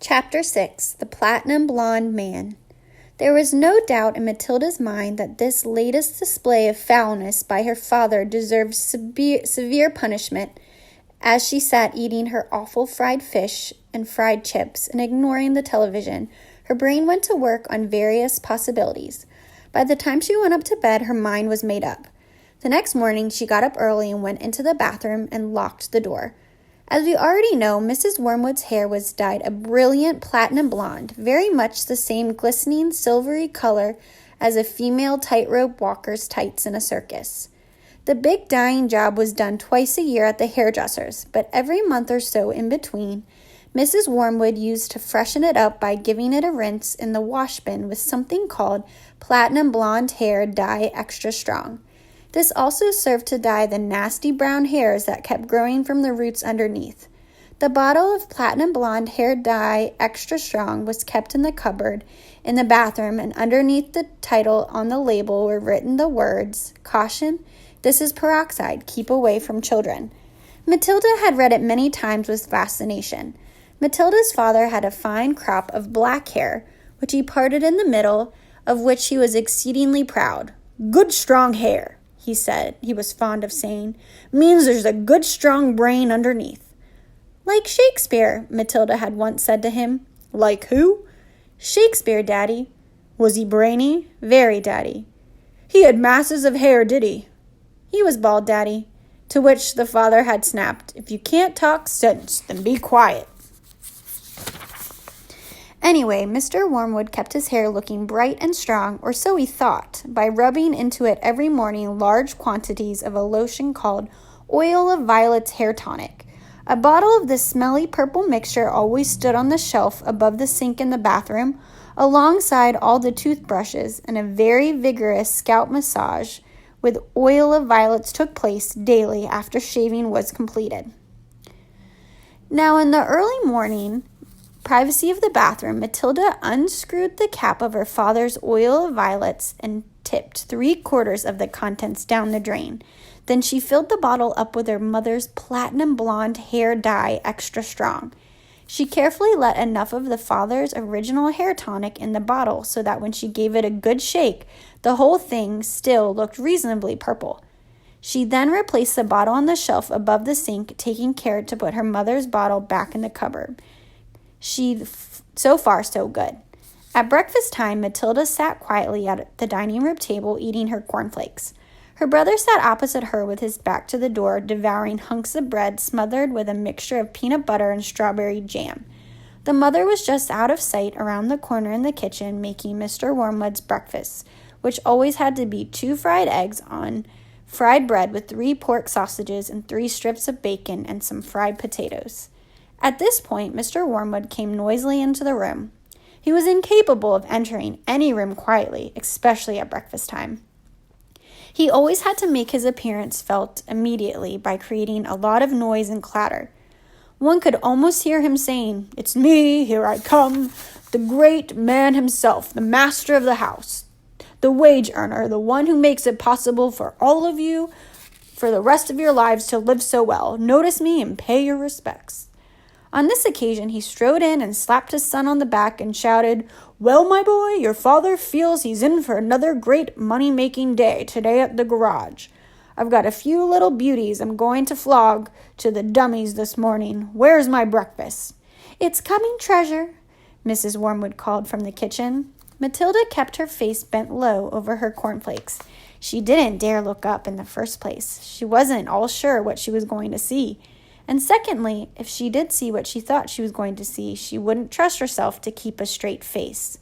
Chapter 6, The Platinum Blonde Man. There was no doubt in Matilda's mind that this latest display of foulness by her father deserved severe punishment. As she sat eating her awful fried fish and fried chips and ignoring the television, her brain went to work on various possibilities. By the time she went up to bed, her mind was made up. The next morning, she got up early and went into the bathroom and locked the door. As we already know, Mrs. Wormwood's hair was dyed a brilliant platinum blonde, very much the same glistening silvery color as a female tightrope walker's tights in a circus. The big dyeing job was done twice a year at the hairdresser's, but every month or so in between, Mrs. Wormwood used to freshen it up by giving it a rinse in the wash bin with something called Platinum Blonde Hair Dye Extra Strong. This also served to dye the nasty brown hairs that kept growing from the roots underneath. The bottle of Platinum Blonde Hair Dye Extra Strong was kept in the cupboard in the bathroom, and underneath the title on the label were written the words, "Caution, this is peroxide, keep away from children." Matilda had read it many times with fascination. Matilda's father had a fine crop of black hair, which he parted in the middle, of which he was exceedingly proud. "Good strong hair," he said, he was fond of saying, "means there's a good strong brain underneath." "Like Shakespeare," Matilda had once said to him. "Like who?" "Shakespeare, Daddy." "Was he brainy?" "Very, Daddy." "He had masses of hair, did he?" "He was bald, Daddy." To which the father had snapped, "If you can't talk sense, then be quiet." Anyway, Mr. Wormwood kept his hair looking bright and strong, or so he thought, by rubbing into it every morning large quantities of a lotion called Oil of Violets Hair Tonic. A bottle of this smelly purple mixture always stood on the shelf above the sink in the bathroom, alongside all the toothbrushes, and a very vigorous scalp massage with oil of violets took place daily after shaving was completed. Now, in the early morning privacy of the bathroom, Matilda unscrewed the cap of her father's oil of violets and tipped 3/4 of the contents down the drain. Then she filled the bottle up with her mother's platinum blonde hair dye extra strong. She carefully let enough of the father's original hair tonic in the bottle so that when she gave it a good shake, the whole thing still looked reasonably purple. She then replaced the bottle on the shelf above the sink, taking care to put her mother's bottle back in the cupboard. So far, so good. At breakfast time, Matilda sat quietly at the dining room table eating her cornflakes. Her brother sat opposite her with his back to the door, devouring hunks of bread smothered with a mixture of peanut butter and strawberry jam. The mother was just out of sight around the corner in the kitchen making Mr. Wormwood's breakfast, which always had to be 2 fried eggs on fried bread with 3 pork sausages and 3 strips of bacon and some fried potatoes. At this point, Mr. Wormwood came noisily into the room. He was incapable of entering any room quietly, especially at breakfast time. He always had to make his appearance felt immediately by creating a lot of noise and clatter. One could almost hear him saying, "It's me, here I come, the great man himself, the master of the house, the wage earner, the one who makes it possible for all of you, for the rest of your lives to live so well. Notice me and pay your respects." On this occasion, he strode in and slapped his son on the back and shouted, "Well, my boy, your father feels he's in for another great money-making day today at the garage. I've got a few little beauties I'm going to flog to the dummies this morning. Where's my breakfast?" "It's coming, treasure," Mrs. Wormwood called from the kitchen. Matilda kept her face bent low over her cornflakes. She didn't dare look up in the first place. She wasn't all sure what she was going to see. And secondly, if she did see what she thought she was going to see, she wouldn't trust herself to keep a straight face.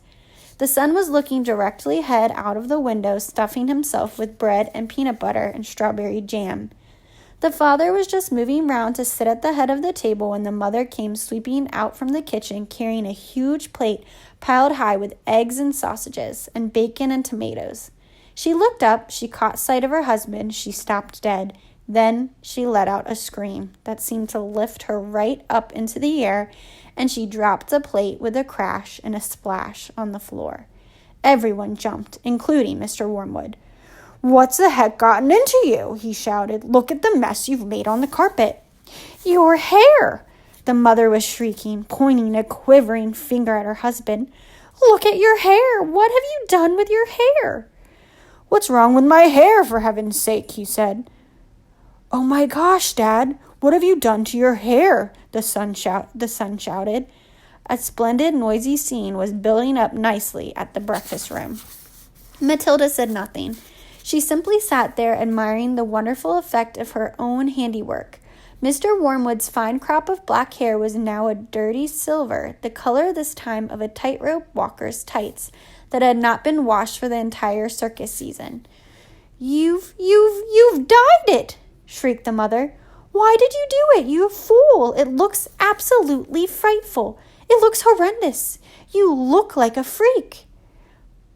The son was looking directly ahead out of the window, stuffing himself with bread and peanut butter and strawberry jam. The father was just moving round to sit at the head of the table when the mother came sweeping out from the kitchen carrying a huge plate piled high with eggs and sausages and bacon and tomatoes. She looked up, she caught sight of her husband, she stopped dead. Then she let out a scream that seemed to lift her right up into the air, and she dropped the plate with a crash and a splash on the floor. Everyone jumped, including Mr. Wormwood. "What's the heck gotten into you?" he shouted. "Look at the mess you've made on the carpet." "Your hair!" The mother was shrieking, pointing a quivering finger at her husband. "Look at your hair! What have you done with your hair?" "What's wrong with my hair, for heaven's sake?" he said. "Oh my gosh, Dad, what have you done to your hair?" the son shouted. A splendid, noisy scene was building up nicely at the breakfast room. Matilda said nothing. She simply sat there admiring the wonderful effect of her own handiwork. Mr. Wormwood's fine crop of black hair was now a dirty silver, the color this time of a tightrope walker's tights that had not been washed for the entire circus season. You've dyed it!" shrieked the mother. "Why did you do it, you fool? It looks absolutely frightful. It looks horrendous. You look like a freak."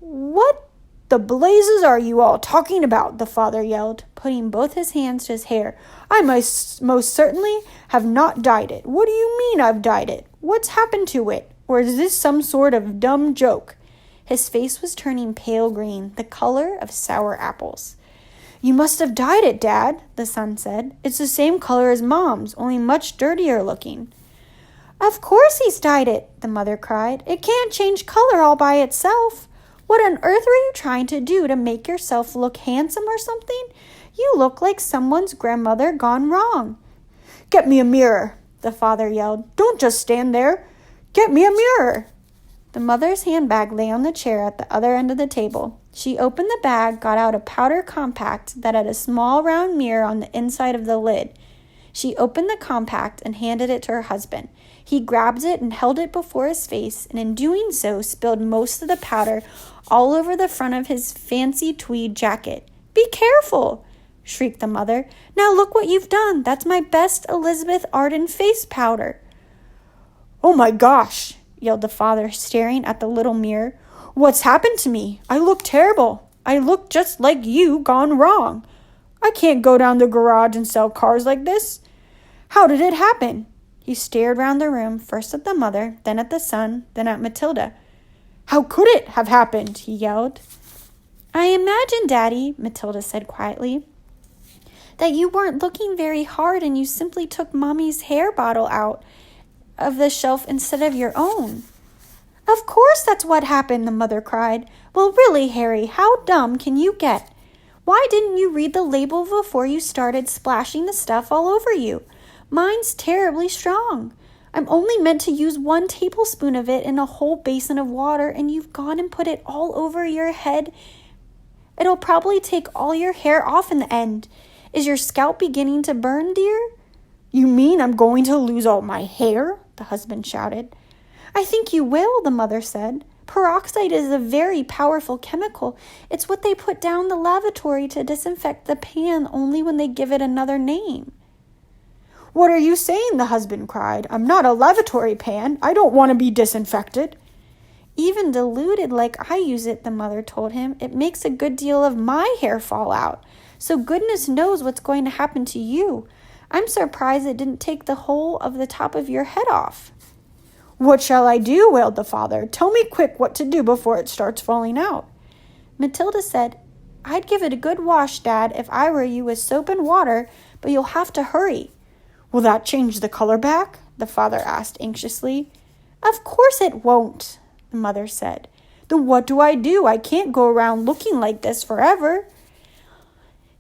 "What the blazes are you all talking about?" the father yelled, putting both his hands to his hair. "I most certainly have not dyed it. What do you mean I've dyed it? What's happened to it? Or is this some sort of dumb joke?" His face was turning pale green, the color of sour apples. "You must have dyed it, Dad," the son said. "It's the same color as Mom's, only much dirtier looking." "Of course he's dyed it," the mother cried. "It can't change color all by itself. What on earth were you trying to do, to make yourself look handsome or something? You look like someone's grandmother gone wrong." "Get me a mirror," the father yelled. "Don't just stand there. Get me a mirror." The mother's handbag lay on the chair at the other end of the table. She opened the bag, got out a powder compact that had a small round mirror on the inside of the lid. She opened the compact and handed it to her husband. He grabbed it and held it before his face, and in doing so spilled most of the powder all over the front of his fancy tweed jacket. "Be careful!" shrieked the mother. "Now look what you've done. That's my best Elizabeth Arden face powder." "Oh my gosh!" yelled the father, staring at the little mirror. "What's happened to me? I look terrible. I look just like you gone wrong. I can't go down the garage and sell cars like this. How did it happen?" He stared round the room, first at the mother, then at the son, then at Matilda. "How could it have happened?" he yelled. "I imagine, Daddy," Matilda said quietly, "that you weren't looking very hard and you simply took Mommy's hair bottle out of the shelf instead of your own." "Of course that's what happened," the mother cried. "Well, really, Harry, how dumb can you get? Why didn't you read the label before you started splashing the stuff all over you? Mine's terribly strong. I'm only meant to use 1 tablespoon of it in a whole basin of water, and you've gone and put it all over your head. It'll probably take all your hair off in the end. Is your scalp beginning to burn, dear?" "You mean I'm going to lose all my hair?" the husband shouted. "I think you will," the mother said. "Peroxide is a very powerful chemical. It's what they put down the lavatory to disinfect the pan only when they give it another name." "What are you saying?" the husband cried. "I'm not a lavatory pan. I don't want to be disinfected." "Even diluted like I use it," the mother told him, "it makes a good deal of my hair fall out. So goodness knows what's going to happen to you. I'm surprised it didn't take the whole of the top of your head off." "What shall I do?" wailed the father. "Tell me quick what to do before it starts falling out." Matilda said, "I'd give it a good wash, Dad, if I were you, with soap and water, but you'll have to hurry." "Will that change the color back?" the father asked anxiously. "Of course it won't," the mother said. "Then what do? I can't go around looking like this forever."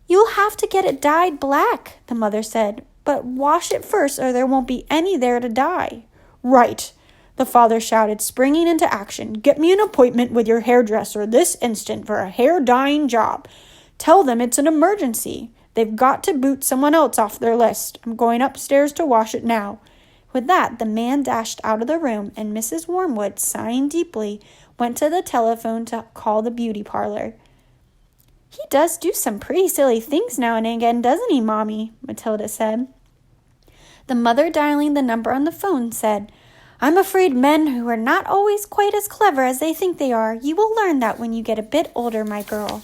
"You'll have to get it dyed black," the mother said. "But wash it first or there won't be any there to dye." "Right," the father shouted, springing into action. "Get me an appointment with your hairdresser this instant for a hair dyeing job. Tell them it's an emergency. They've got to boot someone else off their list. I'm going upstairs to wash it now." With that, the man dashed out of the room, and Mrs. Wormwood, sighing deeply, went to the telephone to call the beauty parlor. "He does do some pretty silly things now and again, doesn't he, Mommy?" Matilda said. The mother, dialing the number on the phone, said, "I'm afraid men who are not always quite as clever as they think they are. You will learn that when you get a bit older, my girl."